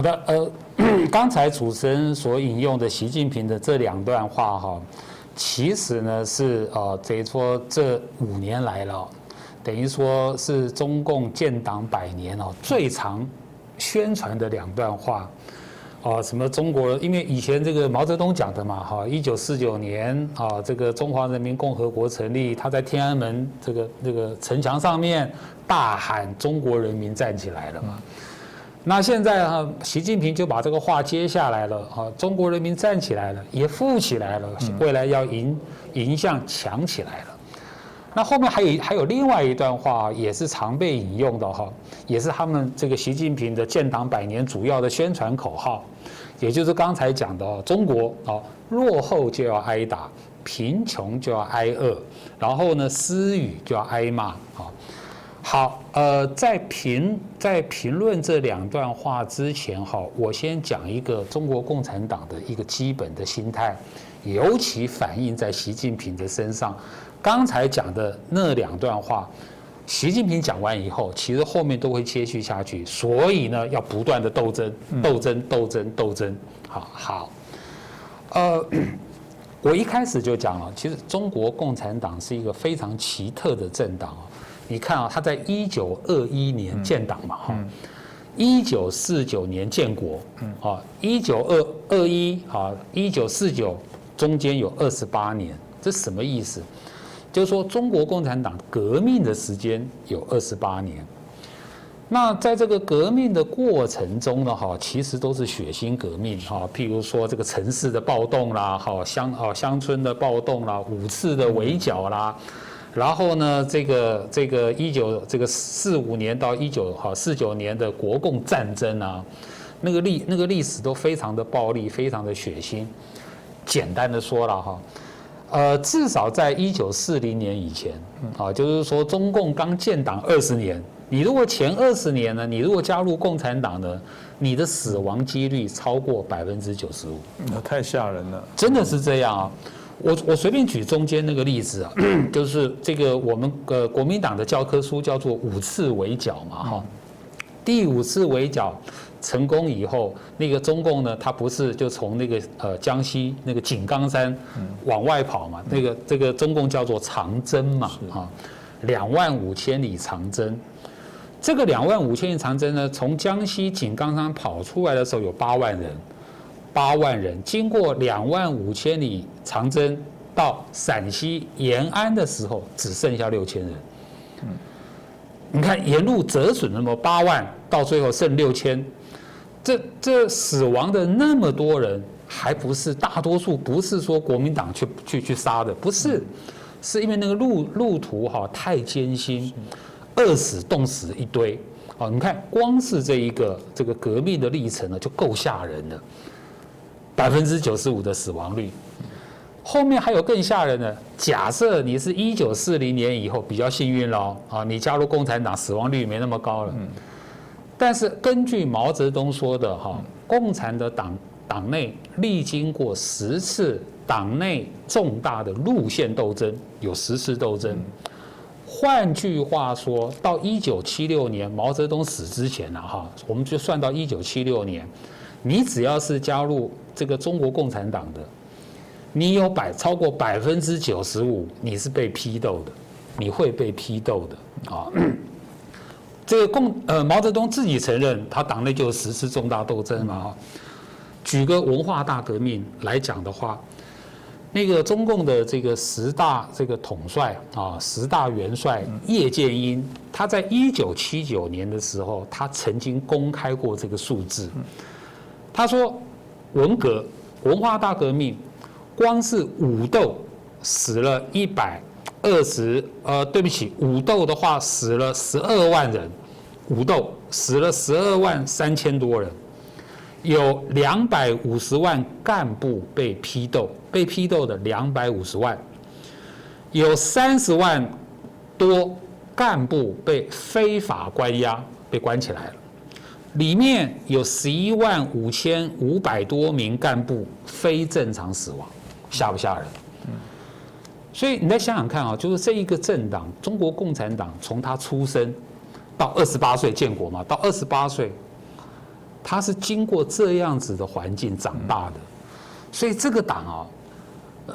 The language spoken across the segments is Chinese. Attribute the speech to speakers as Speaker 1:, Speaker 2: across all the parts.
Speaker 1: 好的，刚才主持人所引用的习近平的这2段话哈，其实呢是等于说这5年来了，等于说是中共建党100年最常宣传的2段话。什么中国？因为以前这个毛泽东讲的嘛，1949年这个中华人民共和国成立，他在天安门这个城墙上面大喊“中国人民站起来了”嘛。那现在习近平就把这个话接下来了中国人民站起来了，也富起来了，未来要迎向强起来了。那后面还有另外一段话，也是常被引用的也是他们这个习近平的建党100年主要的宣传口号，也就是刚才讲的中国落后就要挨打，贫穷就要挨饿，然后呢私语就要挨骂好，在评论这2段话之前我先讲一个中国共产党的一个基本的心态，尤其反映在习近平的身上。刚才讲的那2段话，习近平讲完以后，其实后面都会接续下去，所以呢，要不断的斗争。好，我一开始就讲了，其实中国共产党是一个非常奇特的政党你看他在1921年建党嘛1949年建国19211949中间有28年，这什么意思？就是说，中国共产党革命的时间有28年。那在这个革命的过程中呢，其实都是血腥革命譬如说这个城市的暴动啦，乡村的暴动啦，5次的围剿啦，然后呢，这个45年到1949年的国共战争啊，那个历史都非常的暴力，非常的血腥。简单的说了至少在1940年以前就是说中共刚建党20年，你如果前20年呢，你如果加入共产党呢，你的死亡几率超过95%，
Speaker 2: 那太吓人了，
Speaker 1: 真的是这样我随便举中间那个例子就是这个我们国民党的教科书叫做5次围剿嘛第5次围剿成功以后，那个中共呢，他不是就从那个江西那个井冈山往外跑嘛？这个中共叫做长征嘛，25000里长征。这个25000里长征呢，从江西井冈山跑出来的时候有8万人，经过25000里长征到陕西延安的时候，只剩下6000人。你看沿路折损那么8万，到最后剩6000。这死亡的那么多人，还不是大多数，不是说国民党去杀的，不是，是因为那个路途太艰辛，饿死冻死一堆你看光是这个革命的历程呢，就够吓人了，95%的死亡率。后面还有更吓人的，假设你是1940年以后比较幸运了你加入共产党，死亡率没那么高了。但是根据毛泽东说的共产党内历经过10次党内重大的路线斗争，有10次斗争。换句话说，到1976年毛泽东死之前我们就算到1976年，你只要是加入这个中国共产党的，你有超过95%，你是被批斗的，你会被批斗的这个毛泽东自己承认，他党内就有10次重大斗争嘛举个文化大革命来讲的话，那个中共的这个10大这个统帅10大元帅叶剑英，他在1979年的时候，他曾经公开过这个数字。他说，文化大革命，光是武斗死了对不起，武斗的话死了12万人，武斗死了12万3000多人，有250万干部被批斗，被批斗的250万，有30万多干部被非法关押，被关起来了，里面有11万5500多名干部非正常死亡，吓不吓人？所以你再想想看就是这一个政党，中国共产党从他出生到28岁建国嘛，到28岁，他是经过这样子的环境长大的，所以这个党啊，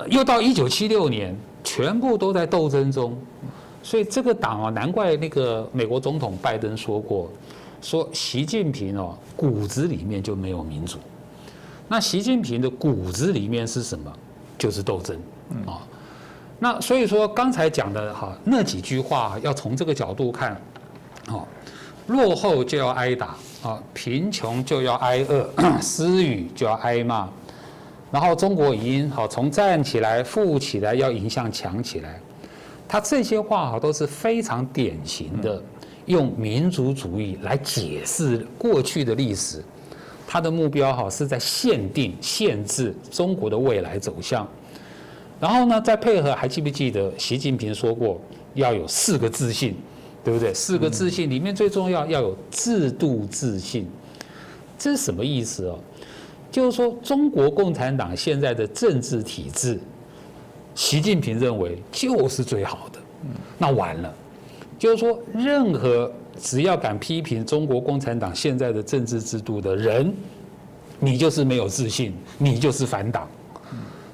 Speaker 1: 又到1976年，全部都在斗争中，所以这个党啊，难怪那个美国总统拜登说过，说习近平哦骨子里面就没有民主。那习近平的骨子里面是什么？就是斗争啊。那所以说刚才讲的哈那几句话，要从这个角度看，落后就要挨打啊，贫穷就要挨饿，失语就要挨骂。然后中国已经从站起来、富起来要迎向强起来，他这些话都是非常典型的，用民族主义来解释过去的历史。他的目标是在限制中国的未来走向。然后呢，再配合，还记不记得习近平说过要有4个自信，对不对？4个自信里面最重要有制度自信。这是什么意思哦？就是说中国共产党现在的政治体制，习近平认为就是最好的。那完了，就是说任何只要敢批评中国共产党现在的政治制度的人，你就是没有自信，你就是反党。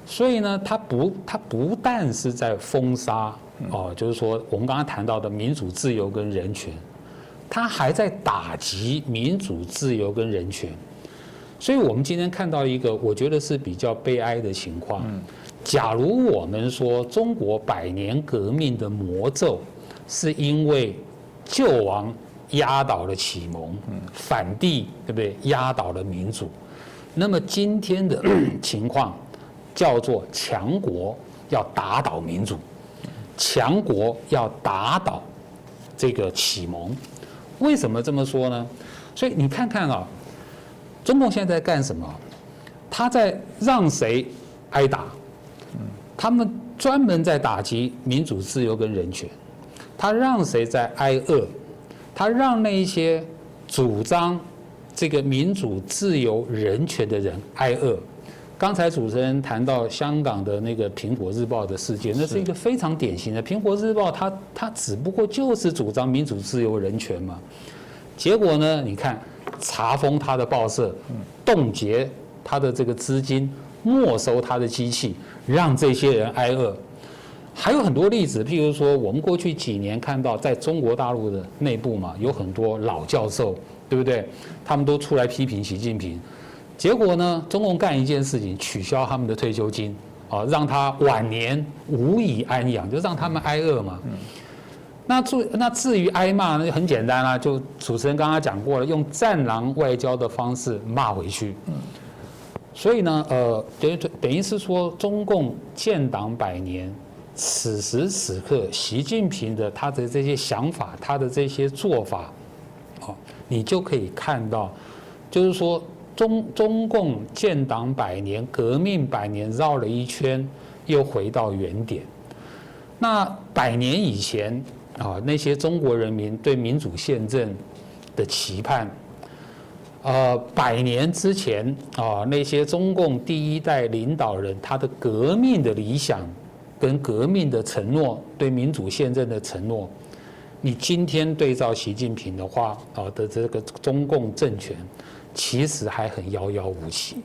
Speaker 1: 所以呢，他不但是在封杀就是说我们刚刚谈到的民主自由跟人权，他还在打击民主自由跟人权。所以我们今天看到一个我觉得是比较悲哀的情况。假如我们说中国100年革命的魔咒是因为救亡压倒了启蒙，反帝对不对？压倒了民主，那么今天的情况叫做强国要打倒民主，强国要打倒这个启蒙。为什么这么说呢？所以你看看啊，中共现在在干什么？他在让谁挨打？他们专门在打击民主自由跟人权。他让谁在挨饿？他让那一些主张这个民主自由人权的人挨饿。刚才主持人谈到香港的那个《苹果日报》的事件，那是一个非常典型的。《苹果日报》它只不过就是主张民主自由人权嘛，结果呢，你看查封他的报社，冻结他的这个资金，没收他的机器，让这些人挨饿。还有很多例子，譬如说我们过去几年看到，在中国大陆的内部嘛，有很多老教授，对不对？他们都出来批评习近平。结果呢，中共干一件事情，取消他们的退休金，让他晚年无以安养，就让他们挨饿嘛。那至于挨骂呢，很简单啦，就主持人刚刚讲过了，用战狼外交的方式骂回去。所以呢，等于是说，中共建党100年，此时此刻，习近平的他的这些想法，他的这些做法，你就可以看到，就是说。中共建党100年，革命100年，绕了一圈，又回到原点。那100年以前那些中国人民对民主宪政的期盼，100年之前那些中共第一代领导人他的革命的理想跟革命的承诺，对民主宪政的承诺，你今天对照习近平的话的这个中共政权。其实还很遥遥无期。